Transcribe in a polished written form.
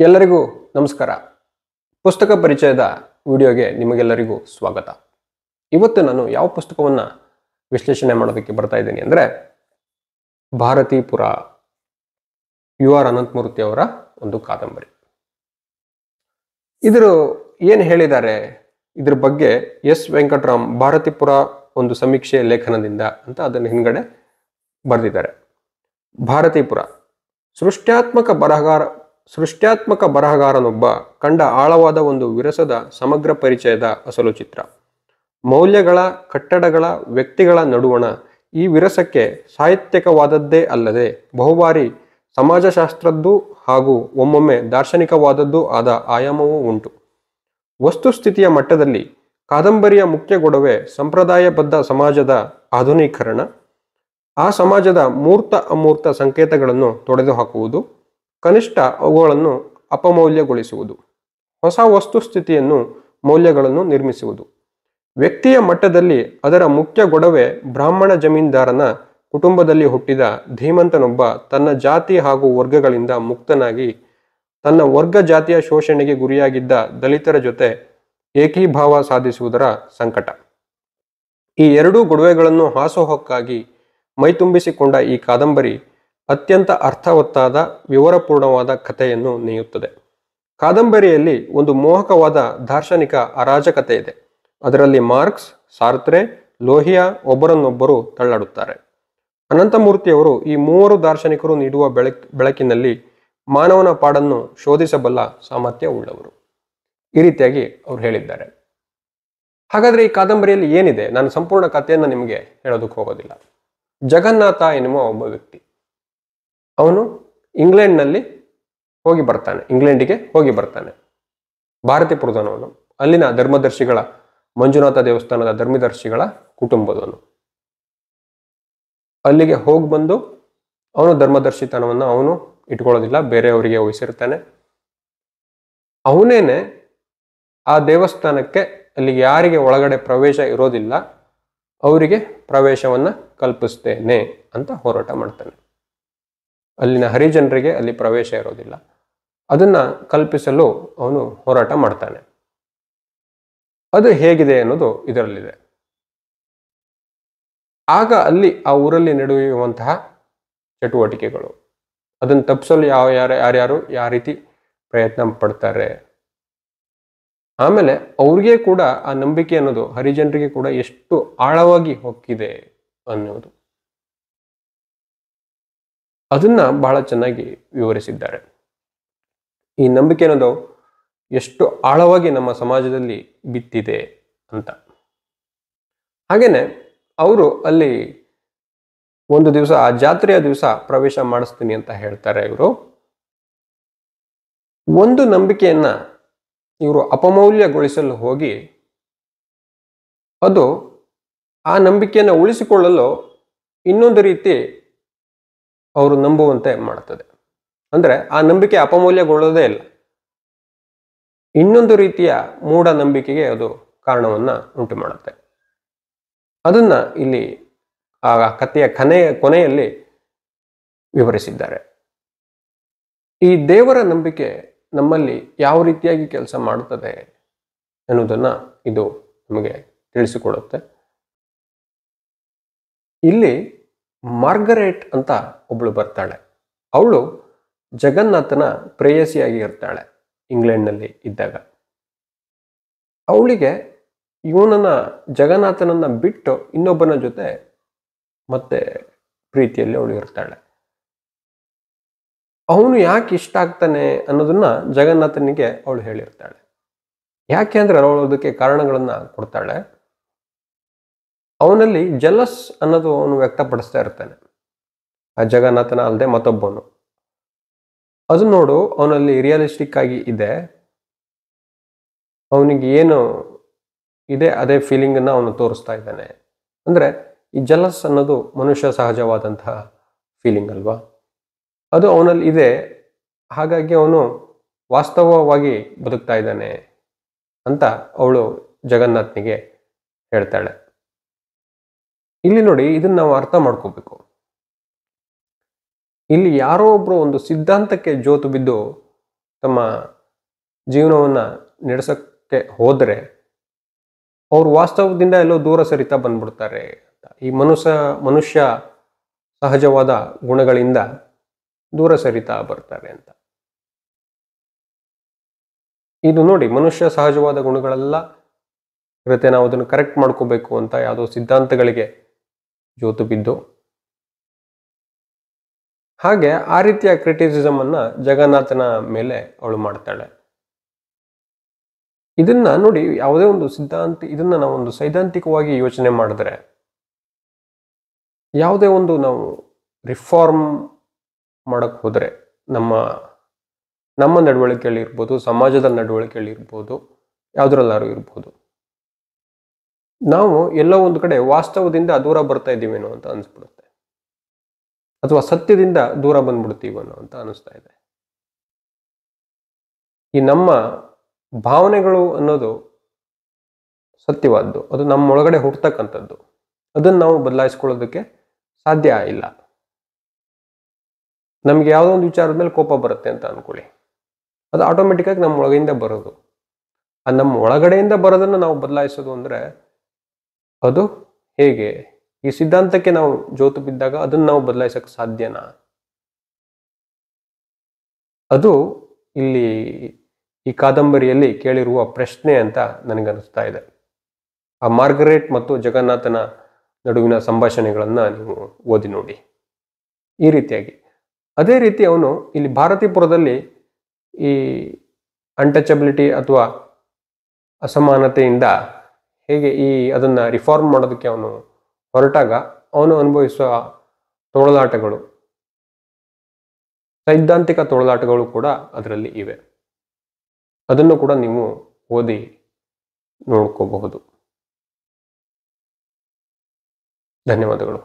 ಎಲ್ಲರಿಗೂ ನಮಸ್ಕಾರ. ಪುಸ್ತಕ ಪರಿಚಯದ ವಿಡಿಯೋಗೆ ನಿಮಗೆಲ್ಲರಿಗೂ ಸ್ವಾಗತ. ಇವತ್ತು ನಾನು ಯಾವ ಪುಸ್ತಕವನ್ನು ವಿಶ್ಲೇಷಣೆ ಮಾಡೋದಕ್ಕೆ ಬರ್ತಾ ಇದ್ದೀನಿ ಅಂದರೆ ಭಾರತೀಪುರ UR ಅನಂತಮೂರ್ತಿ ಅವರ ಒಂದು ಕಾದಂಬರಿ. ಇದ್ರ ಏನು ಹೇಳಿದ್ದಾರೆ ಇದ್ರ ಬಗ್ಗೆ ಎಸ್ ವೆಂಕಟರಾಮ್ ಭಾರತೀಪುರ ಒಂದು ಸಮೀಕ್ಷೆ ಲೇಖನದಿಂದ ಅಂತ ಅದನ್ನು ಹಿಂಗಡೆ ಬರೆದಿದ್ದಾರೆ. ಭಾರತೀಪುರ ಸೃಷ್ಟ್ಯಾತ್ಮಕ ಬರಹಗಾರನೊಬ್ಬ ಕಂಡ ಆಳವಾದ ಒಂದು ವಿರಸದ ಸಮಗ್ರ ಪರಿಚಯದ ಅಸಲು ಚಿತ್ರ. ಮೌಲ್ಯಗಳ, ಕಟ್ಟಡಗಳ, ವ್ಯಕ್ತಿಗಳ ನಡುವಣ ಈ ವಿರಸಕ್ಕೆ ಸಾಹಿತ್ಯಿಕವಾದದ್ದೇ ಅಲ್ಲದೆ ಬಹುಬಾರಿ ಸಮಾಜಶಾಸ್ತ್ರದ್ದು ಹಾಗೂ ಒಮ್ಮೊಮ್ಮೆ ದಾರ್ಶನಿಕವಾದದ್ದು ಆದ ಆಯಾಮವೂ ಉಂಟು. ವಸ್ತುಸ್ಥಿತಿಯ ಮಟ್ಟದಲ್ಲಿ ಕಾದಂಬರಿಯ ಮುಖ್ಯ ಗೊಡವೆ ಸಂಪ್ರದಾಯಬದ್ಧ ಸಮಾಜದ ಆಧುನೀಕರಣ, ಆ ಸಮಾಜದ ಮೂರ್ತ ಅಮೂರ್ತ ಸಂಕೇತಗಳನ್ನು ತೊಡೆದುಹಾಕುವುದು, ಕನಿಷ್ಠ ಅವುಗಳನ್ನು ಅಪಮೌಲ್ಯಗೊಳಿಸುವುದು, ಹೊಸ ವಸ್ತುಸ್ಥಿತಿಯನ್ನು ಮೌಲ್ಯಗಳನ್ನು ನಿರ್ಮಿಸುವುದು. ವ್ಯಕ್ತಿಯ ಮಟ್ಟದಲ್ಲಿ ಅದರ ಮುಖ್ಯ ಗೊಡವೆ ಬ್ರಾಹ್ಮಣ ಜಮೀನ್ದಾರನ ಕುಟುಂಬದಲ್ಲಿ ಹುಟ್ಟಿದ ಧೀಮಂತನೊಬ್ಬ ತನ್ನ ಜಾತಿ ಹಾಗೂ ವರ್ಗಗಳಿಂದ ಮುಕ್ತನಾಗಿ ತನ್ನ ವರ್ಗ ಜಾತಿಯ ಶೋಷಣೆಗೆ ಗುರಿಯಾಗಿದ್ದ ದಲಿತರ ಜೊತೆ ಏಕೀಭಾವ ಸಾಧಿಸುವುದರ ಸಂಕಟ. ಈ ಎರಡೂ ಗೊಡವೆಗಳನ್ನು ಹಾಸುಹೊಕ್ಕಾಗಿ ಮೈತುಂಬಿಸಿಕೊಂಡ ಈ ಕಾದಂಬರಿ ಅತ್ಯಂತ ಅರ್ಥವತ್ತಾದ ವಿವರಪೂರ್ಣವಾದ ಕಥೆಯನ್ನು ನೇಯುತ್ತದೆ. ಕಾದಂಬರಿಯಲ್ಲಿ ಒಂದು ಮೋಹಕವಾದ ದಾರ್ಶನಿಕ ಅರಾಜಕತೆ ಇದೆ. ಅದರಲ್ಲಿ ಮಾರ್ಕ್ಸ್, ಸಾರ್ತ್ರೆ, ಲೋಹಿಯಾ ಒಬ್ಬರನ್ನೊಬ್ಬರು ತಳ್ಳಾಡುತ್ತಾರೆ. ಅನಂತಮೂರ್ತಿಯವರು ಈ ಮೂವರು ದಾರ್ಶನಿಕರು ನೀಡುವ ಬೆಳಕಿನಲ್ಲಿ ಮಾನವನ ಪಾಡನ್ನು ಶೋಧಿಸಬಲ್ಲ ಸಾಮರ್ಥ್ಯ ಉಳ್ಳವರು. ಈ ರೀತಿಯಾಗಿ ಅವರು ಹೇಳಿದ್ದಾರೆ. ಹಾಗಾದ್ರೆ ಈ ಕಾದಂಬರಿಯಲ್ಲಿ ಏನಿದೆ? ನಾನು ಸಂಪೂರ್ಣ ಕಥೆಯನ್ನು ನಿಮಗೆ ಹೇಳೋದಕ್ಕೆ ಹೋಗೋದಿಲ್ಲ. ಜಗನ್ನಾಥ ಎನ್ನುವ ಒಬ್ಬ ವ್ಯಕ್ತಿ, ಅವನು ಇಂಗ್ಲೆಂಡಿಗೆ ಹೋಗಿ ಬರ್ತಾನೆ. ಭಾರತೀಪುರದವನು, ಅಲ್ಲಿನ ಧರ್ಮದರ್ಶಿಗಳ, ಮಂಜುನಾಥ ದೇವಸ್ಥಾನದ ಧರ್ಮದರ್ಶಿಗಳ ಕುಟುಂಬದವನು. ಅಲ್ಲಿಗೆ ಹೋಗಿ ಬಂದು ಅವನು ಧರ್ಮದರ್ಶಿತನವನ್ನು ಅವನು ಇಟ್ಕೊಳ್ಳೋದಿಲ್ಲ, ಬೇರೆಯವರಿಗೆ ವಹಿಸಿರ್ತಾನೆ. ಅವನೇನೆ ಆ ದೇವಸ್ಥಾನಕ್ಕೆ ಅಲ್ಲಿಗೆ ಯಾರಿಗೆ ಒಳಗಡೆ ಪ್ರವೇಶ ಇರೋದಿಲ್ಲ ಅವರಿಗೆ ಪ್ರವೇಶವನ್ನ ಕಲ್ಪಿಸ್ತೇನೆ ಅಂತ ಹೋರಾಟ ಮಾಡ್ತಾನೆ. ಅಲ್ಲಿನ ಹರಿಜನರಿಗೆ ಅಲ್ಲಿ ಪ್ರವೇಶ ಇರೋದಿಲ್ಲ, ಅದನ್ನ ಕಲ್ಪಿಸಲು ಅವನು ಹೋರಾಟ ಮಾಡ್ತಾನೆ. ಅದು ಹೇಗಿದೆ ಅನ್ನೋದು ಇದರಲ್ಲಿದೆ. ಆಗ ಅಲ್ಲಿ ಆ ಊರಲ್ಲಿ ನಡೆಯುವಂತಹ ಚಟುವಟಿಕೆಗಳು, ಅದನ್ನು ತಪ್ಪಿಸಲು ಯಾರ್ಯಾರು ಯಾವ ರೀತಿ ಪ್ರಯತ್ನ ಪಡ್ತಾರೆ, ಆಮೇಲೆ ಅವ್ರಿಗೆ ಕೂಡ ಆ ನಂಬಿಕೆ ಅನ್ನೋದು ಹರಿಜನರಿಗೆ ಕೂಡ ಎಷ್ಟು ಆಳವಾಗಿ ಹೊಕ್ಕಿದೆ ಅನ್ನೋದು, ಅದನ್ನ ಬಹಳ ಚೆನ್ನಾಗಿ ವಿವರಿಸಿದ್ದಾರೆ. ಈ ನಂಬಿಕೆ ಅನ್ನೋದು ಎಷ್ಟು ಆಳವಾಗಿ ನಮ್ಮ ಸಮಾಜದಲ್ಲಿ ಬಿತ್ತಿದೆ ಅಂತ. ಹಾಗೇನೆ ಅವರು ಅಲ್ಲಿ ಒಂದು ದಿವಸ, ಆ ಜಾತ್ರೆಯ ದಿವಸ ಪ್ರವೇಶ ಮಾಡಿಸ್ತೀನಿ ಅಂತ ಹೇಳ್ತಾರೆ. ಇವರು ಒಂದು ನಂಬಿಕೆಯನ್ನ ಇವರು ಅಪಮೌಲ್ಯಗೊಳಿಸಲು ಹೋಗಿ ಅದು ಆ ನಂಬಿಕೆಯನ್ನು ಉಳಿಸಿಕೊಳ್ಳಲು ಇನ್ನೊಂದು ರೀತಿ ಅವರು ನಂಬುವಂತೆ ಮಾಡುತ್ತದೆ. ಅಂದ್ರೆ ಆ ನಂಬಿಕೆ ಅಪಮೌಲ್ಯಗೊಳ್ಳೋದೇ ಇಲ್ಲ, ಇನ್ನೊಂದು ರೀತಿಯ ಮೂಢನಂಬಿಕೆಗೆ ಅದು ಕಾರಣವನ್ನ ಉಂಟು ಮಾಡುತ್ತೆ. ಅದನ್ನ ಇಲ್ಲಿ ಆ ಕಥೆಯ ಕೊನೆಯಲ್ಲಿ ವಿವರಿಸಿದ್ದಾರೆ. ಈ ದೇವರ ನಂಬಿಕೆ ನಮ್ಮಲ್ಲಿ ಯಾವ ರೀತಿಯಾಗಿ ಕೆಲಸ ಮಾಡುತ್ತದೆ ಎನ್ನುವುದನ್ನ ಇದು ನಮಗೆ ತಿಳಿಸಿಕೊಡುತ್ತೆ. ಇಲ್ಲಿ ಮಾರ್ಗರೇಟ್ ಅಂತ ಒಬ್ಳು ಬರ್ತಾಳೆ. ಅವಳು ಜಗನ್ನಾಥನ ಪ್ರೇಯಸಿಯಾಗಿ ಇರ್ತಾಳೆ ಇಂಗ್ಲೆಂಡ್ನಲ್ಲಿ ಇದ್ದಾಗ. ಅವಳಿಗೆ ಜಗನ್ನಾಥನನ್ನ ಬಿಟ್ಟು ಇನ್ನೊಬ್ಬನ ಜೊತೆ ಮತ್ತೆ ಪ್ರೀತಿಯಲ್ಲಿ ಅವಳು ಇರ್ತಾಳೆ. ಅವನು ಯಾಕೆ ಇಷ್ಟ ಆಗ್ತಾನೆ ಅನ್ನೋದನ್ನ ಜಗನ್ನಾಥನಿಗೆ ಅವಳು ಹೇಳಿರ್ತಾಳೆ. ಯಾಕೆ ಅಂದ್ರೆ ಅವಳು ಅದಕ್ಕೆ ಕಾರಣಗಳನ್ನ ಕೊಡ್ತಾಳೆ. ಅವನಲ್ಲಿ ಜಲಸ್ ಅನ್ನೋದು ಅವನು ವ್ಯಕ್ತಪಡಿಸ್ತಾ ಇರ್ತಾನೆ, ಆ ಜಗನ್ನಾಥನ ಅಲ್ಲದೆ ಮತ್ತೊಬ್ಬನು. ಅದು ನೋಡು, ಅವನಲ್ಲಿ ರಿಯಲಿಸ್ಟಿಕ್ ಆಗಿ ಇದೆ, ಅವನಿಗೆ ಏನು ಇದೆ ಅದೇ ಫೀಲಿಂಗ್ ಅನ್ನ ಅವನು ತೋರಿಸ್ತಾ ಇದ್ದಾನೆ. ಅಂದ್ರೆ ಈ ಜಲಸ್ ಅನ್ನೋದು ಮನುಷ್ಯ ಸಹಜವಾದಂತಹ ಫೀಲಿಂಗ್ ಅಲ್ವಾ, ಅದು ಅವನಲ್ಲಿ ಇದೆ. ಹಾಗಾಗಿ ಅವನು ವಾಸ್ತವವಾಗಿ ಬದುಕ್ತಾ ಇದ್ದಾನೆ ಅಂತ ಅವಳು ಜಗನ್ನಾಥನಿಗೆ ಹೇಳ್ತಾಳೆ. ಇಲ್ಲಿ ನೋಡಿ, ಇದನ್ನ ನಾವು ಅರ್ಥ ಮಾಡ್ಕೋಬೇಕು. ಇಲ್ಲಿ ಯಾರೋ ಒಬ್ರು ಒಂದು ಸಿದ್ಧಾಂತಕ್ಕೆ ಜೋತು ಬಿದ್ದು ತಮ್ಮ ಜೀವನವನ್ನು ನಡೆಸೋಕ್ಕೆ ಹೋದರೆ ಅವ್ರು ವಾಸ್ತವದಿಂದ ಎಲ್ಲೋ ದೂರ ಸರಿತಾ ಬಂದ್ಬಿಡ್ತಾರೆ ಅಂತ. ಈ ಮನುಷ್ಯ ಸಹಜವಾದ ಗುಣಗಳಿಂದ ದೂರ ಸರಿತಾ ಬರ್ತಾರೆ ಅಂತ. ಇದು ನೋಡಿ, ಮನುಷ್ಯ ಸಹಜವಾದ ಗುಣಗಳೆಲ್ಲ ಇರುತ್ತೆ, ನಾವು ಅದನ್ನು ಕರೆಕ್ಟ್ ಮಾಡ್ಕೋಬೇಕು ಅಂತ ಯಾವುದೋ ಸಿದ್ಧಾಂತಗಳಿಗೆ ಜೋತು ಬಿದ್ದು, ಹಾಗೆ ಆ ರೀತಿಯ ಕ್ರಿಟಿಸಿಸಮ್ ಅನ್ನ ಜಗನ್ನಾಥನ ಮೇಲೆ ಅವಳು ಮಾಡ್ತಾಳೆ. ಇದನ್ನ ನೋಡಿ, ಯಾವುದೇ ಒಂದು ಇದನ್ನ ನಾವು ಒಂದು ಸೈದ್ಧಾಂತಿಕವಾಗಿ ಯೋಚನೆ ಮಾಡಿದ್ರೆ, ಯಾವುದೇ ಒಂದು ನಾವು ರಿಫಾರ್ಮ್ ಮಾಡಕ್ ಹೋದ್ರೆ ನಮ್ಮ ನಡವಳಿಕೆಯಲ್ಲಿ ಇರ್ಬೋದು, ಸಮಾಜದ ನಡವಳಿಕೆಯಲ್ಲಿ ಇರ್ಬೋದು, ಯಾವುದ್ರಲ್ಲಾರು ಇರ್ಬೋದು, ನಾವು ಎಲ್ಲೋ ಒಂದು ಕಡೆ ವಾಸ್ತವದಿಂದ ದೂರ ಬರ್ತಾ ಇದ್ದೀವೇನೋ ಅಂತ ಅನಿಸ್ಬಿಡುತ್ತೆ, ಅಥವಾ ಸತ್ಯದಿಂದ ದೂರ ಬಂದ್ಬಿಡ್ತೀವನೋ ಅಂತ ಅನಿಸ್ತಾ ಇದೆ. ಈ ನಮ್ಮ ಭಾವನೆಗಳು ಅನ್ನೋದು ಸತ್ಯವಾದ್ದು, ಅದು ನಮ್ಮೊಳಗಡೆ ಹುಟ್ಟತಕ್ಕಂಥದ್ದು. ಅದನ್ನು ನಾವು ಬದಲಾಯಿಸ್ಕೊಳ್ಳೋದಕ್ಕೆ ಸಾಧ್ಯ ಇಲ್ಲ. ನಮ್ಗೆ ಯಾವುದೋ ಒಂದು ವಿಚಾರದ ಮೇಲೆ ಕೋಪ ಬರುತ್ತೆ ಅಂತ ಅನ್ಕೊಳ್ಳಿ, ಅದು ಆಟೋಮೆಟಿಕ್ ಆಗಿ ನಮ್ಮ ಒಳಗೆಯಿಂದ ಬರೋದು. ಅದು ನಮ್ಮ ಒಳಗಡೆಯಿಂದ ಬರೋದನ್ನು ನಾವು ಬದಲಾಯಿಸೋದು ಅಂದ್ರೆ ಅದು ಹೇಗೆ? ಈ ಸಿದ್ಧಾಂತಕ್ಕೆ ನಾವು ಜೋತು ಬಿದ್ದಾಗ ಅದನ್ನು ನಾವು ಬದಲಾಯಿಸಕ್ಕೆ ಸಾಧ್ಯನಾ? ಅದು ಇಲ್ಲಿ ಈ ಕಾದಂಬರಿಯಲ್ಲಿ ಕೇಳಿರುವ ಪ್ರಶ್ನೆ ಅಂತ ನನಗನ್ನಿಸ್ತಾ ಇದೆ. ಆ ಮಾರ್ಗರೇಟ್ ಮತ್ತು ಜಗನ್ನಾಥನ ನಡುವಿನ ಸಂಭಾಷಣೆಗಳನ್ನ ನೀವು ಓದಿ ನೋಡಿ ಈ ರೀತಿಯಾಗಿ. ಅದೇ ರೀತಿ ಅವನು ಇಲ್ಲಿ ಭಾರತೀಪುರದಲ್ಲಿ ಈ ಅನ್ಟಚಬಿಲಿಟಿ ಅಥವಾ ಅಸಮಾನತೆಯಿಂದ ಹೇಗೆ ಅದನ್ನ ರಿಫಾರ್ಮ್ ಮಾಡೋದಕ್ಕೆ ಅವನು ಹೊರಟಾಗ ಅವನು ಅನುಭವಿಸುವ ತೊಳಲಾಟಗಳು, ಸೈದ್ಧಾಂತಿಕ ತೊಳಲಾಟಗಳು ಕೂಡ ಅದರಲ್ಲಿ ಇವೆ. ಅದನ್ನು ಕೂಡ ನೀವು ಓದಿ ನೋಡ್ಕೋಬಹುದು. ಧನ್ಯವಾದಗಳು.